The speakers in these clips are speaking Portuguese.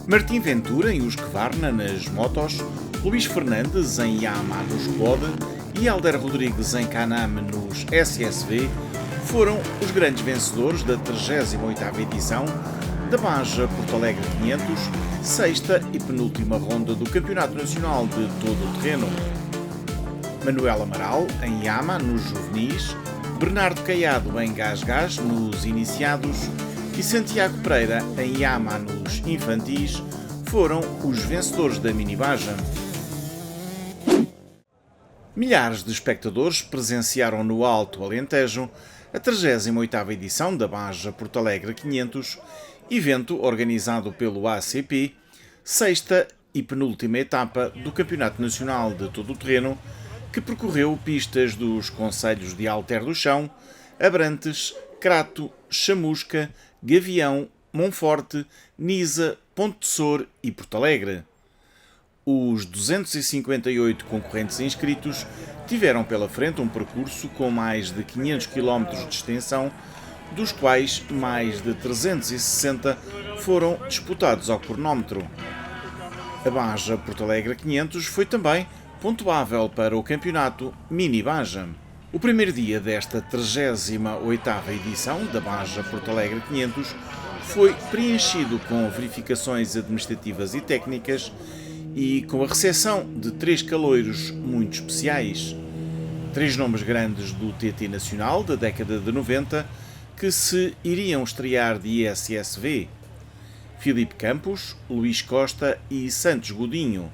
Martim Ventura em Husqvarna nas motos, Luís Fernandes em Yamaha nos Quad e Hélder Rodrigues em Can-Am nos SSV foram os grandes vencedores da 38ª edição da Baja Porto Alegre 500, sexta e penúltima ronda do Campeonato Nacional de Todo o Terreno. Manuel Amaral em Yamaha nos juvenis, Bernardo Caiado em Gás nos iniciados e Santiago Pereira em Yamaha nos infantis foram os vencedores da Mini Baja. Milhares de espectadores presenciaram no Alto Alentejo a 38ª edição da Baja Porto Alegre 500, evento organizado pelo ACP, sexta e penúltima etapa do Campeonato Nacional de Todo o Terreno, que percorreu pistas dos concelhos de Alter do Chão, Abrantes, Crato, Chamusca, Gavião, Monforte, Nisa, Ponte de Sor e Porto Alegre. Os 258 concorrentes inscritos tiveram pela frente um percurso com mais de 500 km de extensão, dos quais mais de 360 foram disputados ao cronómetro. A Baja Porto Alegre 500 foi também pontuável para o campeonato Mini Baja. O primeiro dia desta 38ª edição da Baja Porto Alegre 500 foi preenchido com verificações administrativas e técnicas e com a recepção de 3 caloiros muito especiais. 3 nomes grandes do TT Nacional da década de 90 que se iriam estrear de ISSV: Filipe Campos, Luís Costa e Santos Godinho.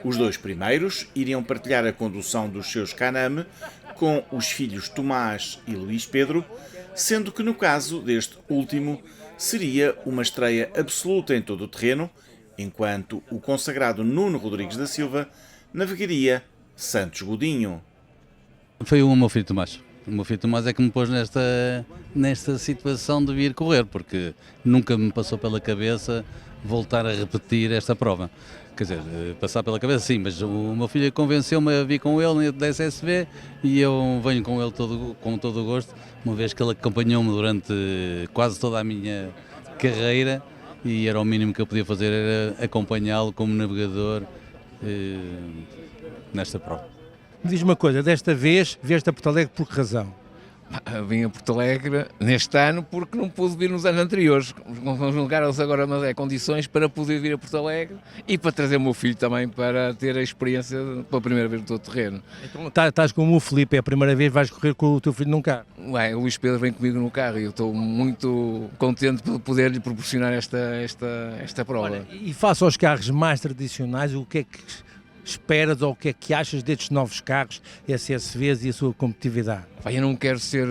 Os 2 primeiros iriam partilhar a condução dos seus Can-Am com os filhos Tomás e Luís Pedro, sendo que no caso deste último seria uma estreia absoluta em todo o terreno, enquanto o consagrado Nuno Rodrigues da Silva navegaria Santos Godinho. Foi o meu filho Tomás. O meu filho Tomás é que me pôs nesta situação de vir correr, porque nunca me passou pela cabeça voltar a repetir esta prova. Quer dizer, passar pela cabeça sim, mas o meu filho convenceu-me a vir com ele da SSV e eu venho com ele com todo o gosto, uma vez que ele acompanhou-me durante quase toda a minha carreira e era o mínimo que eu podia fazer, era acompanhá-lo como navegador nesta prova. Diz uma coisa, desta vez vieste a Porto Alegre por que razão? Vim a Porto Alegre neste ano porque não pude vir nos anos anteriores. Colocaram-se agora condições para poder vir a Porto Alegre e para trazer o meu filho também para ter a experiência pela primeira vez no todo terreno. Então estás como o Filipe, é a primeira vez vais correr com o teu filho num carro? O Luís Pedro vem comigo no carro e eu estou muito contente por poder lhe proporcionar esta prova. Olha, e face aos carros mais tradicionais, o que é que esperas ou o que é que achas destes novos carros, SSVs e a sua competitividade? Eu não quero ser...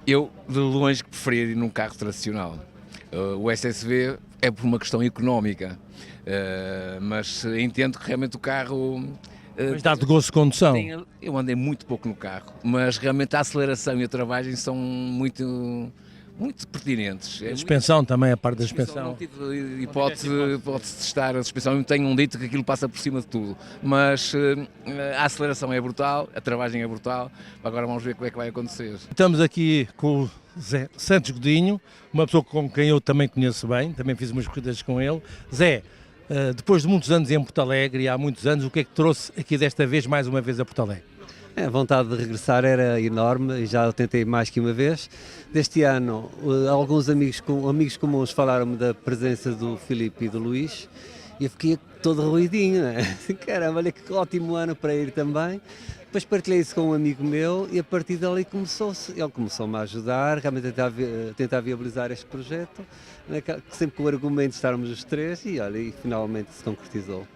Eu, de longe, que preferia ir num carro tradicional. O SSV é por uma questão económica, mas entendo que realmente o carro... Mas dá-te gosto de condução? Eu andei muito pouco no carro, mas realmente a aceleração e a travagem são muito pertinentes. A suspensão também, a parte da suspensão. Não tive hipótese de testar a suspensão, eu tenho dito que aquilo passa por cima de tudo, mas a aceleração é brutal, a travagem é brutal, agora vamos ver como é que vai acontecer. Estamos aqui com o Zé Santos Godinho, uma pessoa com quem eu também conheço bem, também fiz umas corridas com ele. Zé, depois de muitos anos em Porto Alegre e há muitos anos, o que é que trouxe aqui desta vez, mais uma vez, a Porto Alegre? A vontade de regressar era enorme e já tentei mais que uma vez. Deste ano, alguns amigos comuns falaram-me da presença do Filipe e do Luís e eu fiquei todo ruidinho, né? Caramba, olha que ótimo ano para ir também. Depois partilhei isso com um amigo meu e a partir dali ele começou-me a ajudar, realmente a tentar viabilizar este projeto, né? Sempre com o argumento de estarmos os 3 e olha, e finalmente se concretizou.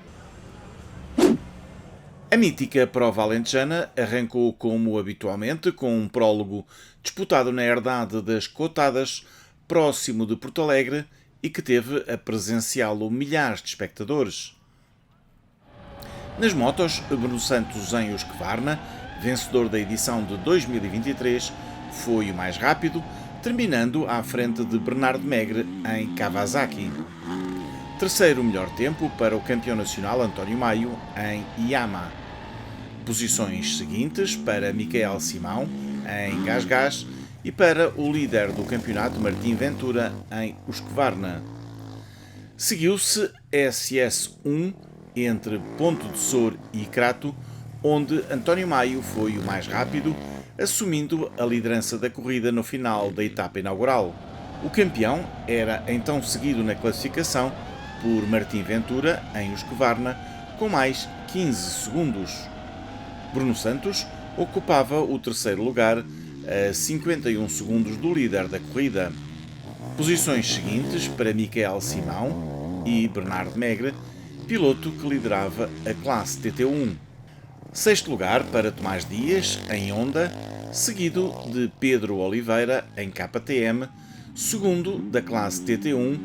A mítica prova alentejana arrancou como habitualmente com um prólogo disputado na herdade das Cotadas, próximo de Porto Alegre e que teve a presenciá-lo milhares de espectadores. Nas motos, Bruno Santos em Husqvarna, vencedor da edição de 2023, foi o mais rápido, terminando à frente de Bernardo Megre em Kawasaki. Terceiro melhor tempo para o campeão nacional António Maio em Yamaha. Posições seguintes para Michael Simão em Gás e para o líder do campeonato, Martim Ventura, em Husqvarna. Seguiu-se SS1 entre Ponte de Sor e Crato, onde António Maio foi o mais rápido, assumindo a liderança da corrida no final da etapa inaugural. O campeão era então seguido na classificação por Martim Ventura, em Husqvarna, com mais 15 segundos. Bruno Santos ocupava o terceiro lugar, a 51 segundos do líder da corrida. Posições seguintes para Michael Simão e Bernard Megre, piloto que liderava a classe TT1. Sexto lugar para Tomás Dias, em Honda, seguido de Pedro Oliveira, em KTM, segundo da classe TT1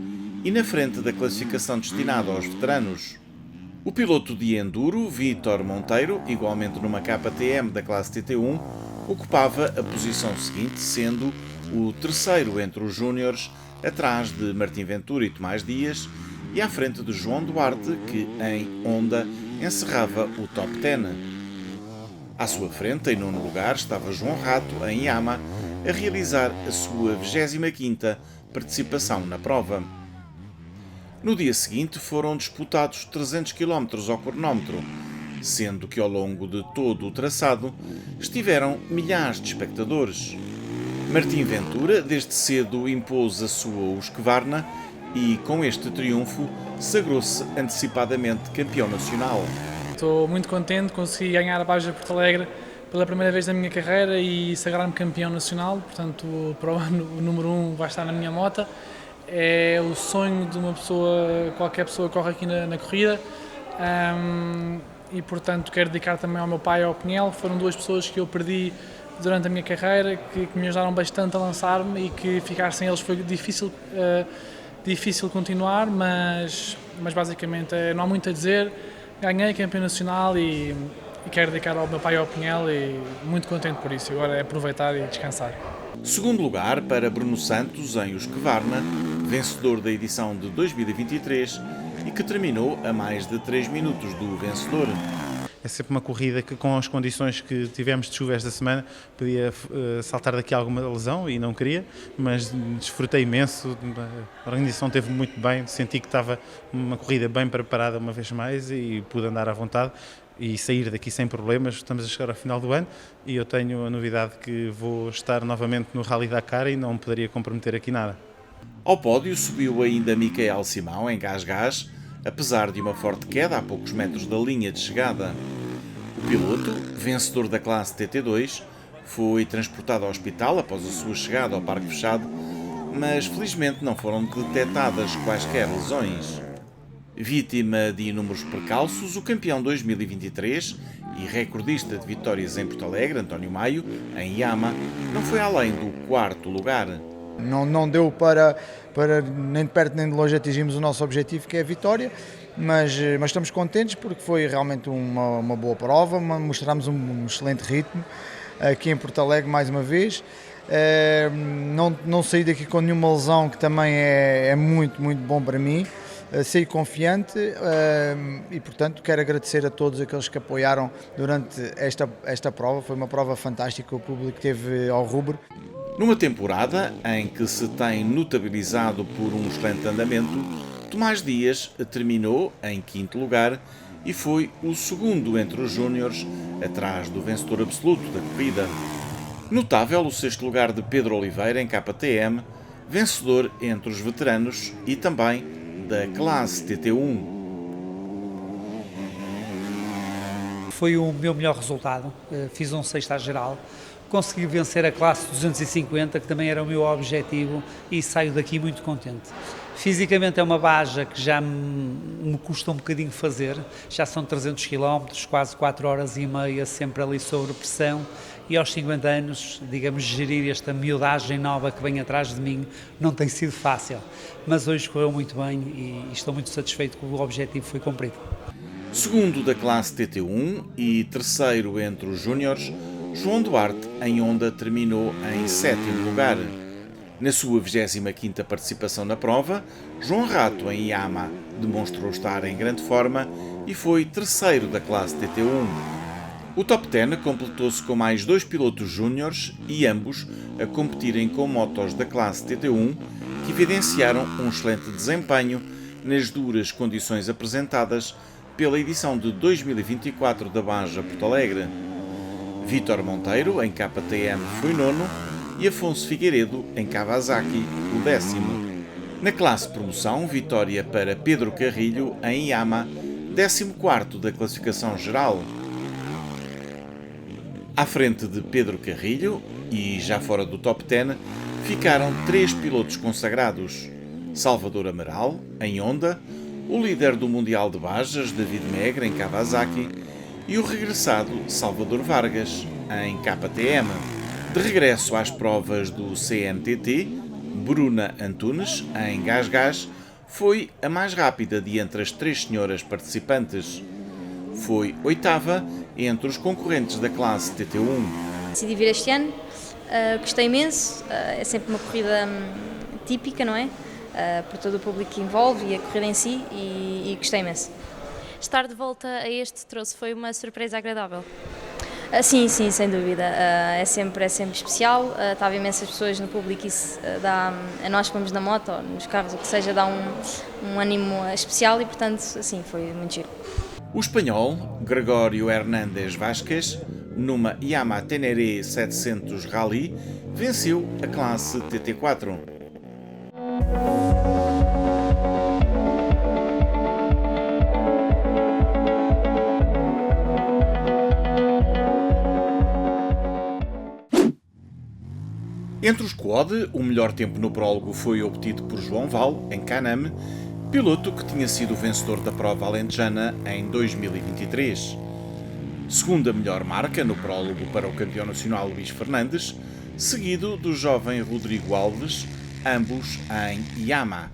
e na frente da classificação destinada aos veteranos. O piloto de enduro, Vítor Monteiro, igualmente numa KTM da classe TT1, ocupava a posição seguinte, sendo o terceiro entre os júniores, atrás de Martim Ventura e Tomás Dias, e à frente de João Duarte, que em Honda encerrava o top 10. À sua frente, em nono lugar, estava João Rato, em Yamaha, a realizar a sua 25ª participação na prova. No dia seguinte foram disputados 300 km ao cronómetro, sendo que ao longo de todo o traçado estiveram milhares de espectadores. Martim Ventura desde cedo impôs a sua Husqvarna e, com este triunfo, sagrou-se antecipadamente campeão nacional. Estou muito contente, consegui ganhar a Baja Porto Alegre pela primeira vez na minha carreira e sagrar-me campeão nacional, portanto para o ano o número 1 vai estar na minha moto. É o sonho de uma pessoa, qualquer pessoa que corre aqui na corrida, e portanto quero dedicar também ao meu pai e ao Pinhel. Foram duas pessoas que eu perdi durante a minha carreira, que me ajudaram bastante a lançar-me e que ficar sem eles foi difícil continuar, mas basicamente não há muito a dizer. Ganhei campeão nacional e quero dedicar ao meu pai e ao Pinhel e muito contente por isso. Agora é aproveitar e descansar. Segundo lugar para Bruno Santos, em Husqvarna, vencedor da edição de 2023 e que terminou a mais de 3 minutos do vencedor. É sempre uma corrida que, com as condições que tivemos de chuva esta semana, podia saltar daqui alguma lesão e não queria, mas desfrutei imenso, a organização esteve muito bem, senti que estava uma corrida bem preparada uma vez mais e pude andar à vontade e sair daqui sem problemas. Estamos a chegar ao final do ano e eu tenho a novidade que vou estar novamente no Rally Dakar e não poderia comprometer aqui nada. Ao pódio subiu ainda Michael Simão em Gás, apesar de uma forte queda a poucos metros da linha de chegada. O piloto, vencedor da classe TT2, foi transportado ao hospital após a sua chegada ao parque fechado, mas felizmente não foram detectadas quaisquer lesões. Vítima de inúmeros percalços, o campeão 2023 e recordista de vitórias em Porto Alegre, António Maio, em Yamaha, não foi além do quarto lugar. Não deu para nem de perto nem de longe atingirmos o nosso objetivo, que é a vitória, mas estamos contentes porque foi realmente uma boa prova, mostramos um excelente ritmo aqui em Porto Alegre mais uma vez. Não saí daqui com nenhuma lesão, que também é muito bom para mim. Saí confiante e, portanto, quero agradecer a todos aqueles que apoiaram durante esta prova. Foi uma prova fantástica, o público teve ao rubro. Numa temporada em que se tem notabilizado por um excelente andamento, Tomás Dias terminou em quinto lugar e foi o segundo entre os júniores, atrás do vencedor absoluto da corrida. Notável o sexto lugar de Pedro Oliveira em KTM, vencedor entre os veteranos e também da classe TT1. Foi o meu melhor resultado, fiz um sexto à geral, consegui vencer a classe 250, que também era o meu objetivo, e saio daqui muito contente. Fisicamente é uma baja que já me custa um bocadinho fazer, já são 300 km, quase 4 horas e meia, sempre ali sobre pressão, e aos 50 anos, digamos, gerir esta miudagem nova que vem atrás de mim não tem sido fácil, mas hoje correu muito bem e estou muito satisfeito que o objetivo foi cumprido. Segundo da classe TT1 e terceiro entre os júniores, João Duarte em Honda terminou em sétimo lugar. Na sua 25ª participação na prova, João Rato em Yamaha demonstrou estar em grande forma e foi terceiro da classe TT1. O Top 10 completou-se com mais 2 pilotos júniores e ambos a competirem com motos da classe TT1 que evidenciaram um excelente desempenho nas duras condições apresentadas pela edição de 2024 da Baja Porto Alegre. Vítor Monteiro, em KTM, foi nono e Afonso Figueiredo, em Kawasaki, o 10º. Na classe promoção, vitória para Pedro Carrilho, em Yamaha, 14º da classificação geral. À frente de Pedro Carrilho, e já fora do Top 10, ficaram 3 pilotos consagrados. Salvador Amaral, em Honda, o líder do Mundial de Bajas, David Megre, em Kawasaki, e o regressado Salvador Vargas, em KTM. De regresso às provas do CMTT, Bruna Antunes, em Gás, foi a mais rápida de entre as 3 senhoras participantes. Foi 8ª entre os concorrentes da classe TT1. Decidi vir este ano, gostei imenso, é sempre uma corrida típica, não é? Por todo o público que envolve e a corrida em si, e gostei imenso. Estar de volta a foi uma surpresa agradável. Sim, sem dúvida, é sempre especial, estava imensas pessoas no público e isso dá, a nós que vamos na moto, ou nos carros, o que seja, dá um ânimo especial e, portanto, assim, foi muito giro. O espanhol, Gregório Hernández Vázquez, numa Yamaha Teneré 700 Rally, venceu a classe TT4. Entre os quad, o melhor tempo no prólogo foi obtido por João Val, em Caname, piloto que tinha sido vencedor da prova alentejana em 2023. Segunda melhor marca no prólogo para o campeão nacional Luís Fernandes, seguido do jovem Rodrigo Alves, ambos em Yamaha.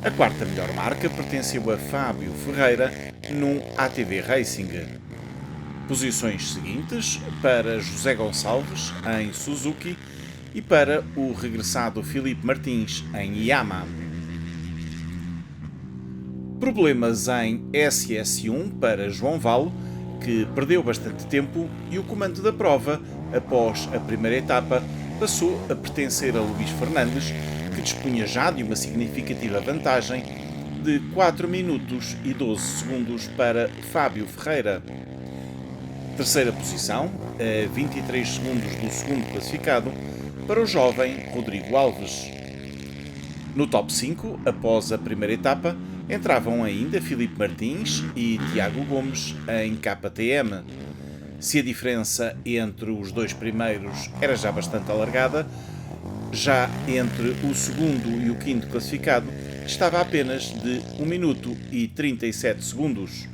A quarta melhor marca pertenceu a Fábio Ferreira num ATV Racing. Posições seguintes para José Gonçalves em Suzuki e para o regressado Filipe Martins em Yamaha. Problemas em SS1 para João Val, que perdeu bastante tempo, e o comando da prova, após a primeira etapa, passou a pertencer a Luís Fernandes, que dispunha já de uma significativa vantagem de 4 minutos e 12 segundos para Fábio Ferreira. Terceira posição, a 23 segundos do segundo classificado, para o jovem Rodrigo Alves. No top 5, após a primeira etapa, entravam ainda Filipe Martins e Tiago Gomes em KTM. Se a diferença entre os dois primeiros era já bastante alargada, já entre o segundo e o quinto classificado estava apenas de 1 minuto e 37 segundos.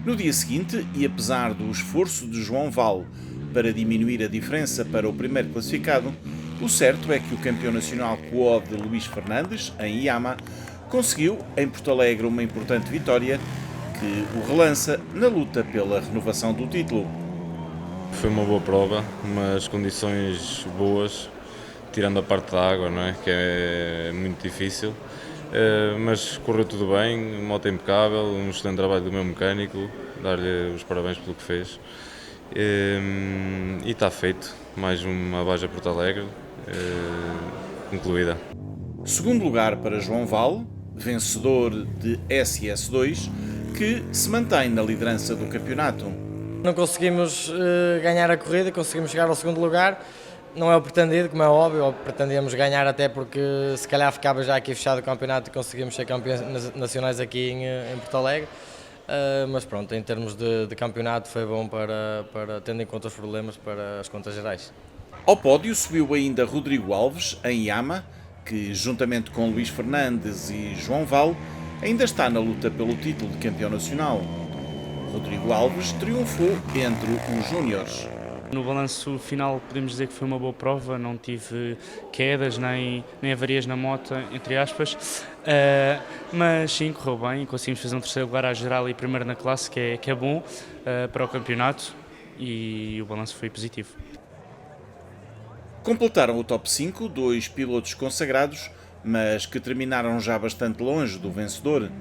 No dia seguinte, e apesar do esforço de João Val para diminuir a diferença para o primeiro classificado, o certo é que o campeão nacional quad Luís Fernandes, em Yamaha, conseguiu em Porto Alegre uma importante vitória que o relança na luta pela renovação do título. Foi uma boa prova, umas condições boas, tirando a parte da água, não é? Que é muito difícil, mas correu tudo bem, moto impecável, um excelente trabalho do meu mecânico, dar-lhe os parabéns pelo que fez. E está feito, mais uma Baja Porto Alegre concluída. Segundo lugar para João Val, vencedor de SS2, que se mantém na liderança do campeonato. Não conseguimos ganhar a corrida, conseguimos chegar ao segundo lugar. Não é o pretendido, como é óbvio, pretendíamos ganhar até porque se calhar ficava já aqui fechado o campeonato e conseguimos ser campeões nacionais aqui em Porto Alegre. Mas pronto, em termos de campeonato foi bom para tendo em conta os problemas para as contas gerais. Ao pódio subiu ainda Rodrigo Alves, em Yamaha, que juntamente com Luís Fernandes e João Val ainda está na luta pelo título de campeão nacional. Rodrigo Alves triunfou entre os júniores. No balanço final podemos dizer que foi uma boa prova, não tive quedas nem avarias na moto, entre aspas, mas sim, correu bem, conseguimos fazer um terceiro lugar à geral e primeiro na classe, que é bom para o campeonato, e o balanço foi positivo. Completaram o top 5 dois pilotos consagrados, mas que terminaram já bastante longe do vencedor.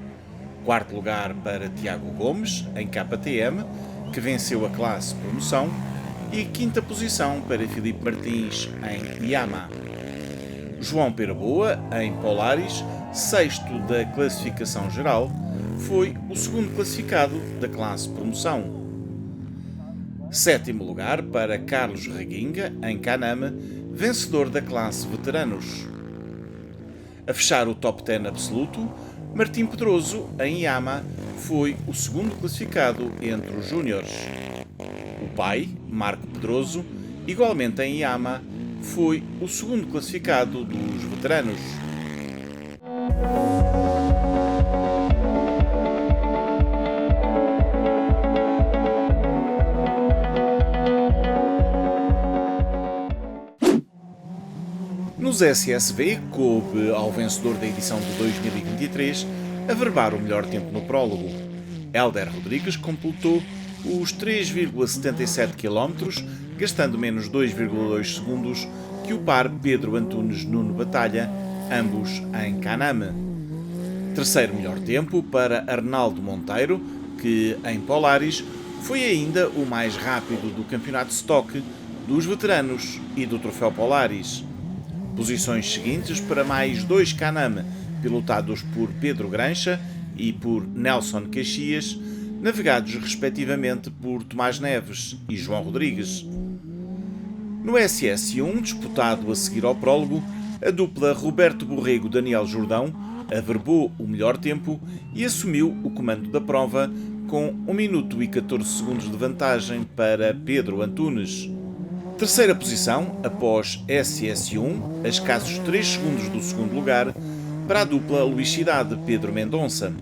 Quarto lugar para Tiago Gomes, em KTM, que venceu a classe promoção, e quinta posição para Filipe Martins em Yama. João Peraboa, em Polaris, sexto da classificação geral, foi o segundo classificado da classe promoção. Sétimo lugar para Carlos Reguinga, em Canama, vencedor da classe veteranos. A fechar o top 10 absoluto, Martim Pedroso, em Yama, foi o segundo classificado entre os júniores. O pai, Marco Pedroso, igualmente em Yama, foi o segundo classificado dos veteranos. Nos SSV, coube ao vencedor da edição de 2023 averbar o melhor tempo no prólogo. Hélder Rodrigues completou os 3,77 km, gastando menos 2,2 segundos que o par Pedro Antunes Nuno Batalha, ambos em Caname. Terceiro melhor tempo para Arnaldo Monteiro, que em Polaris foi ainda o mais rápido do campeonato Stock, dos veteranos e do troféu Polaris. Posições seguintes para mais dois Caname, pilotados por Pedro Grancha e por Nelson Caxias, navegados respectivamente por Tomás Neves e João Rodrigues. No SS1, disputado a seguir ao prólogo, a dupla Roberto Borrego-Daniel Jordão averbou o melhor tempo e assumiu o comando da prova com 1 minuto e 14 segundos de vantagem para Pedro Antunes. Terceira posição, após SS1, a escassos 3 segundos do segundo lugar, para a dupla Luisidade Pedro Mendonça.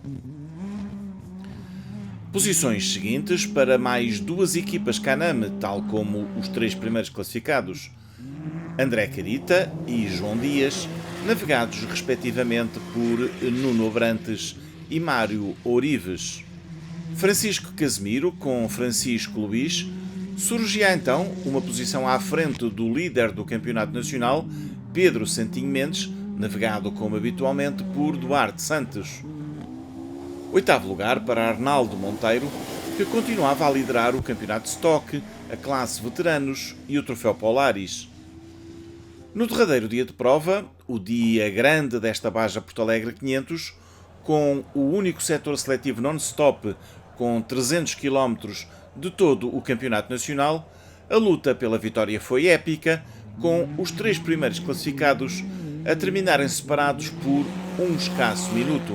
Posições seguintes para mais duas equipas Caname, tal como os 3 primeiros classificados. André Carita e João Dias, navegados respectivamente por Nuno Abrantes e Mário Ourives. Francisco Casemiro com Francisco Luís surgia então uma posição à frente do líder do campeonato nacional, Pedro Santinho Mendes, navegado como habitualmente por Duarte Santos. Oitavo lugar para Arnaldo Monteiro, que continuava a liderar o campeonato Stock, a classe veteranos e o troféu Polaris. No derradeiro dia de prova, o dia grande desta Baja Porto Alegre 500, com o único setor seletivo non-stop com 300 km de todo o campeonato nacional, a luta pela vitória foi épica, com os 3 primeiros classificados a terminarem separados por um escasso minuto.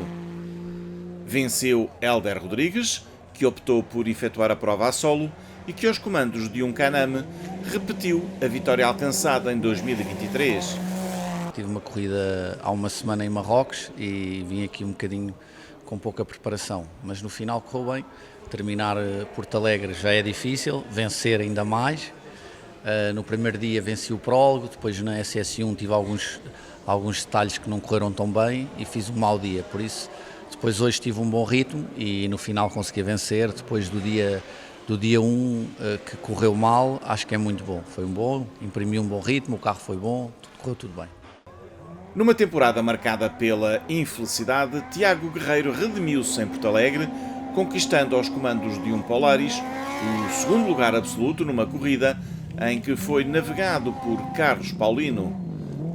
Venceu Hélder Rodrigues, que optou por efetuar a prova a solo e que aos comandos de um Caname repetiu a vitória alcançada em 2023. Tive uma corrida há uma semana em Marrocos e vim aqui um bocadinho com pouca preparação, mas no final correu bem. Terminar Porto Alegre já é difícil, vencer ainda mais. No primeiro dia venci o prólogo, depois na SS1 tive alguns detalhes que não correram tão bem e fiz um mau dia, por isso depois hoje tive um bom ritmo e no final consegui vencer. Depois do dia 1 que correu mal, acho que é muito bom, foi um bom, imprimi um bom ritmo, o carro foi bom, correu tudo bem. Numa temporada marcada pela infelicidade, Tiago Guerreiro redimiu-se em Porto Alegre, conquistando aos comandos de um Polaris o segundo lugar absoluto numa corrida em que foi navegado por Carlos Paulino.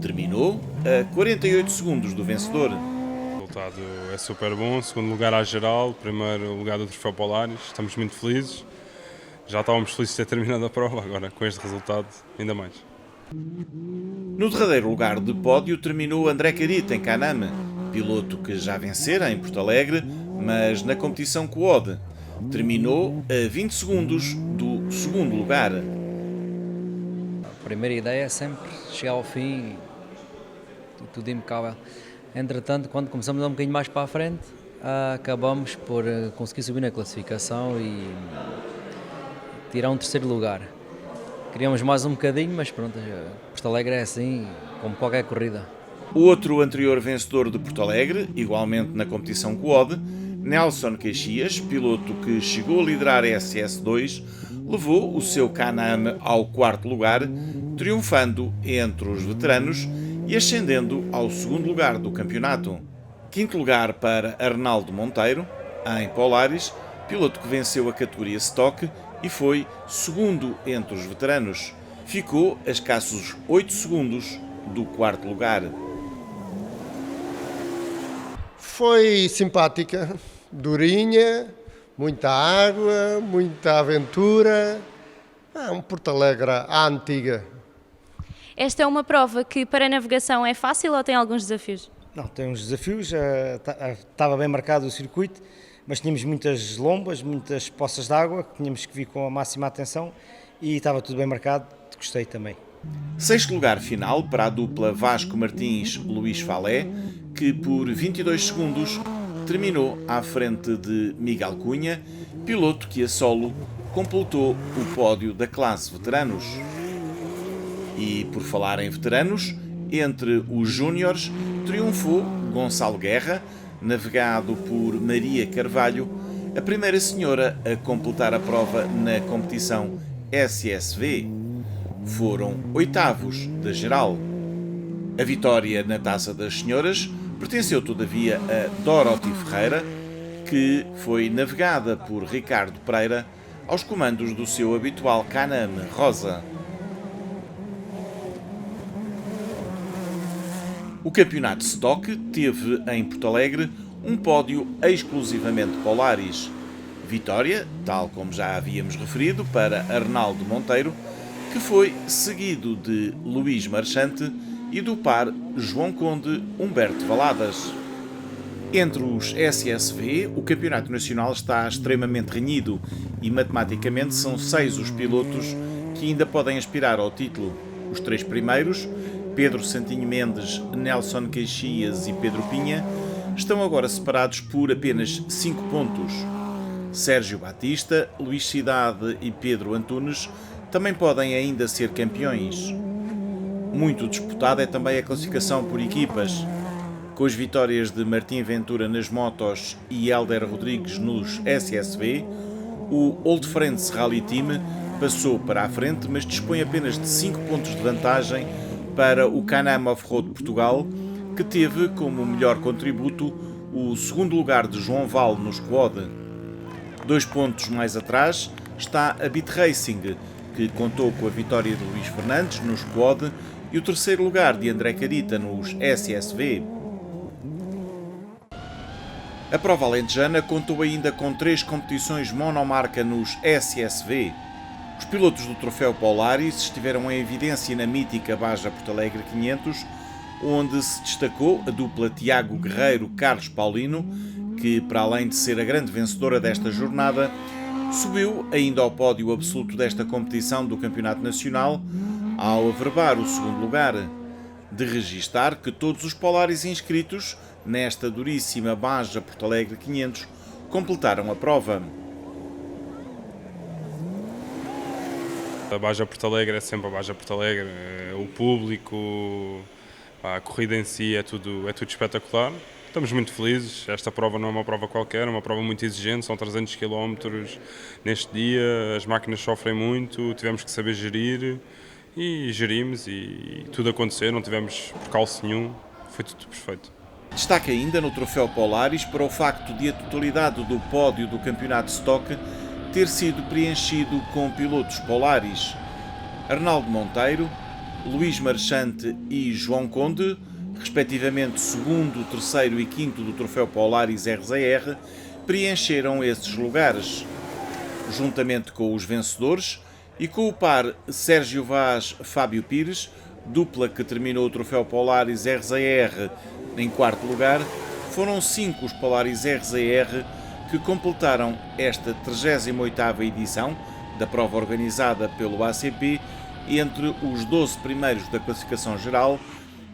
Terminou a 48 segundos do vencedor. O resultado é super bom, segundo lugar à geral, primeiro lugar do troféu Polaris, estamos muito felizes. Já estávamos felizes de ter terminado a prova, agora com este resultado ainda mais. No derradeiro lugar de pódio terminou André Carita em Caname, piloto que já vencera em Porto Alegre, mas na competição Quad terminou a 20 segundos do segundo lugar. A primeira ideia é sempre chegar ao fim e tudo impecável. Entretanto, quando começamos a ir um bocadinho mais para a frente, acabamos por conseguir subir na classificação e tirar um terceiro lugar. Queríamos mais um bocadinho, mas pronto, Porto Alegre é assim, como qualquer corrida. O outro anterior vencedor de Porto Alegre, igualmente na competição Quad, Nelson Caxias, piloto que chegou a liderar a SS2, levou o seu Caname ao 4º lugar, triunfando entre os veteranos e ascendendo ao 2º lugar do campeonato. 5º lugar para Arnaldo Monteiro, em Polaris, piloto que venceu a categoria Stock e foi segundo entre os veteranos. Ficou a escassos 8 segundos do quarto lugar. Foi simpática, durinha, muita água, muita aventura. Um Porto Alegre à antiga. Esta é uma prova que para a navegação é fácil ou tem alguns desafios? Não, tem uns desafios. Estava bem marcado o circuito, mas tínhamos muitas lombas, muitas poças de água que tínhamos que vir com a máxima atenção e estava tudo bem marcado. Gostei também. Sexto lugar final para a dupla Vasco Martins-Luís Falé, que por 22 segundos terminou à frente de Miguel Cunha, piloto que a solo completou o pódio da classe veteranos. E por falar em veteranos, entre os júniores triunfou Gonçalo Guerra, navegado por Maria Carvalho, a primeira senhora a completar a prova na competição SSV. Foram oitavos da geral. A vitória na Taça das Senhoras pertenceu todavia a Dorothy Ferreira, que foi navegada por Ricardo Pereira aos comandos do seu habitual Can-Am rosa. O campeonato Stock teve em Porto Alegre um pódio exclusivamente Polaris. Vitória, tal como já havíamos referido, para Arnaldo Monteiro, que foi seguido de Luís Marchante e do par João Conde Humberto Valadas. Entre os SSV, o campeonato nacional está extremamente renhido e matematicamente são 6 os pilotos que ainda podem aspirar ao título. Os 3 primeiros, Pedro Santinho Mendes, Nelson Queixias e Pedro Pinha, estão agora separados por apenas 5 pontos. Sérgio Batista, Luís Cidade e Pedro Antunes também podem ainda ser campeões. Muito disputada é também a classificação por equipas, com as vitórias de Martim Ventura nas motos e Hélder Rodrigues nos SSV. O Old Friends Rally Team passou para a frente, mas dispõe apenas de 5 pontos de vantagem para o Can-Am Off-Road Portugal, que teve como melhor contributo o segundo lugar de João Val no Squad. 2 pontos mais atrás está a Bit Racing, que contou com a vitória de Luís Fernandes no Squad e o terceiro lugar de André Carita nos SSV. A prova alentejana contou ainda com 3 competições monomarca nos SSV. Os pilotos do troféu Polaris estiveram em evidência na mítica Baja Porto Alegre 500, onde se destacou a dupla Tiago Guerreiro-Carlos Paulino, que, para além de ser a grande vencedora desta jornada, subiu ainda ao pódio absoluto desta competição do Campeonato Nacional, ao averbar o segundo lugar. De registar que todos os Polaris inscritos nesta duríssima Baja Porto Alegre 500 completaram a prova. A Baja Porto Alegre é sempre a Baja Porto Alegre, o público, a corrida em si é tudo espetacular. Estamos muito felizes, esta prova não é uma prova qualquer, é uma prova muito exigente, são 300 km neste dia, as máquinas sofrem muito, tivemos que saber gerir e gerimos e tudo aconteceu, não tivemos percalço nenhum, foi tudo perfeito. Destaca ainda no troféu Polaris para o facto de a totalidade do pódio do campeonato Stock ter sido preenchido com pilotos Polaris. Arnaldo Monteiro, Luís Marchante e João Conde, respectivamente segundo, terceiro e quinto do troféu Polaris RZR, preencheram esses lugares, juntamente com os vencedores e com o par Sérgio Vaz-Fábio Pires, dupla que terminou o troféu Polaris RZR em quarto lugar. Foram 5 os Polaris RZR que completaram esta 38ª edição da prova organizada pelo ACP entre os 12 primeiros da classificação geral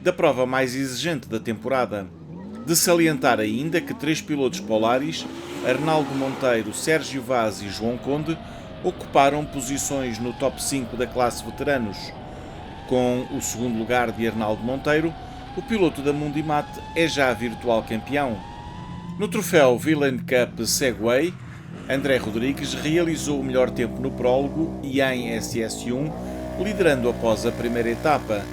da prova mais exigente da temporada. De salientar ainda que 3 pilotos Polaris, Arnaldo Monteiro, Sérgio Vaz e João Conde, ocuparam posições no top 5 da classe veteranos. Com o segundo lugar de Arnaldo Monteiro, o piloto da Mundimat é já virtual campeão. No troféu Villain Cup Segway, André Rodrigues realizou o melhor tempo no prólogo e em SS1, liderando após a primeira etapa,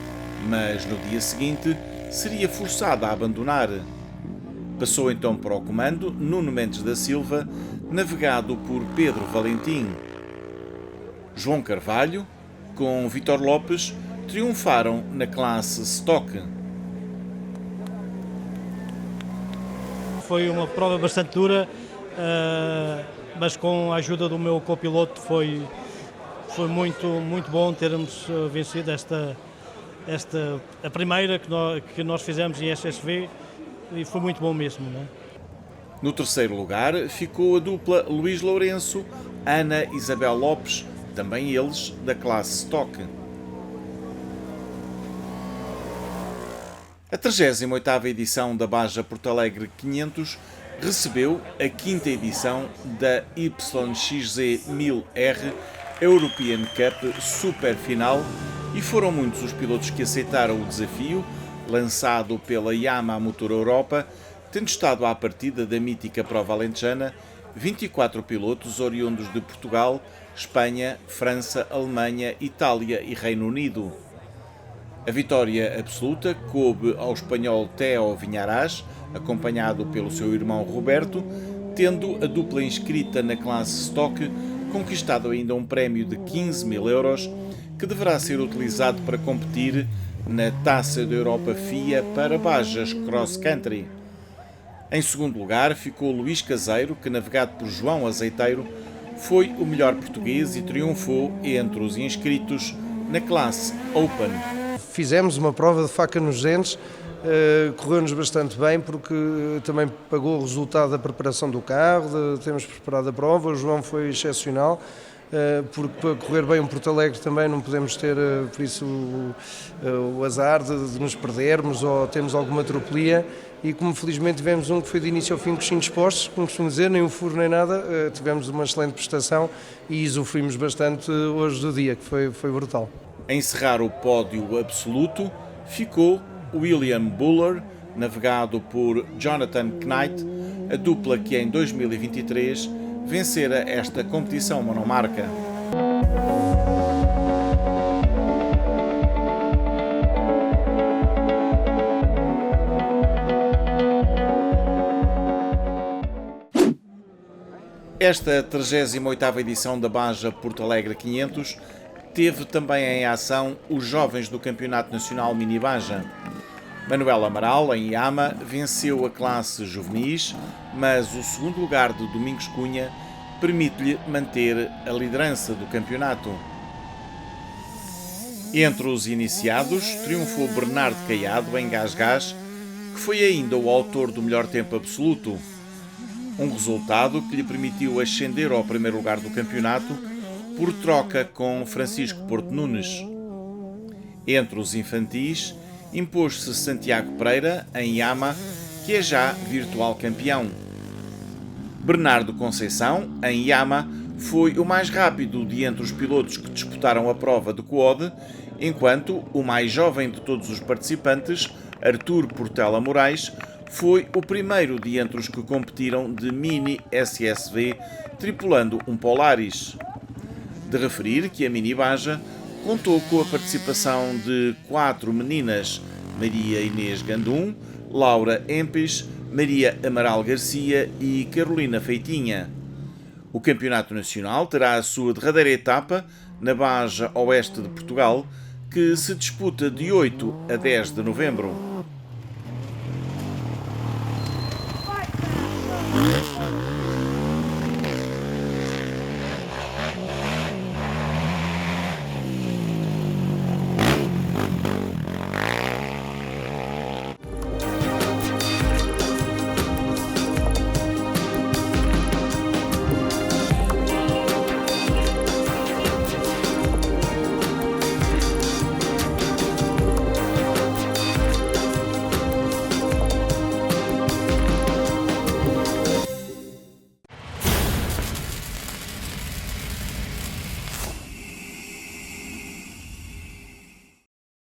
mas no dia seguinte seria forçado a abandonar. Passou então para o comando Nuno Mendes da Silva, navegado por Pedro Valentim. João Carvalho, com Vítor Lopes, triunfaram na classe Stock. Foi uma prova bastante dura, mas com a ajuda do meu copiloto foi muito bom termos vencido a primeira que nós fizemos em SSV, e foi muito bom mesmo, não é? No terceiro lugar ficou a dupla Luís Lourenço, Ana Isabel Lopes, também eles da classe Stock. A 38ª edição da Baja Porto Alegre 500 recebeu a 5ª edição da YXZ 1000R European Cup Super Final e foram muitos os pilotos que aceitaram o desafio, lançado pela Yamaha Motor Europa, tendo estado à partida da mítica prova alentejana 24 pilotos oriundos de Portugal, Espanha, França, Alemanha, Itália e Reino Unido. A vitória absoluta coube ao espanhol Theo Vinharás, acompanhado pelo seu irmão Roberto, tendo a dupla inscrita na classe Stock conquistado ainda um prémio de 15.000 euros, que deverá ser utilizado para competir na Taça da Europa FIA para Bajas Cross Country. Em segundo lugar ficou Luís Caseiro, que, navegado por João Azeiteiro, foi o melhor português e triunfou entre os inscritos na classe Open. Fizemos uma prova de faca nos dentes, correu-nos bastante bem porque também pagou o resultado da preparação do carro, temos preparado a prova, o João foi excepcional, porque para correr bem um Porto Alegre também não podemos ter, por isso, o azar de nos perdermos ou termos alguma atropelia, e como felizmente tivemos um que foi de início ao fim com os cintos postos, como costumo dizer, nem um furo nem nada, tivemos uma excelente prestação e usufruímos bastante hoje do dia, que foi brutal. A encerrar o pódio absoluto ficou William Buller, navegado por Jonathan Knight, a dupla que em 2023 vencera esta competição monomarca. Esta 38ª edição da Baja Porto Alegre 500 teve também em ação os jovens do Campeonato Nacional Mini Baja. Manuel Amaral, em Yama, venceu a classe juvenis, mas o segundo lugar de Domingos Cunha permite-lhe manter a liderança do campeonato. Entre os iniciados, triunfou Bernardo Caiado em Gás-Gás, que foi ainda o autor do melhor tempo absoluto. Um resultado que lhe permitiu ascender ao primeiro lugar do campeonato por troca com Francisco Porto Nunes. Entre os infantis, impôs-se Santiago Pereira, em Yama, que é já virtual campeão. Bernardo Conceição, em Yama, foi o mais rápido de entre os pilotos que disputaram a prova de quad, enquanto o mais jovem de todos os participantes, Artur Portela Moraes, foi o primeiro de entre os que competiram de Mini SSV, tripulando um Polaris. De referir que a Mini Baja contou com a participação de 4 meninas: Maria Inês Gandum, Laura Empes, Maria Amaral Garcia e Carolina Feitinha. O Campeonato Nacional terá a sua derradeira etapa na Baja Oeste de Portugal, que se disputa de 8 a 10 de novembro.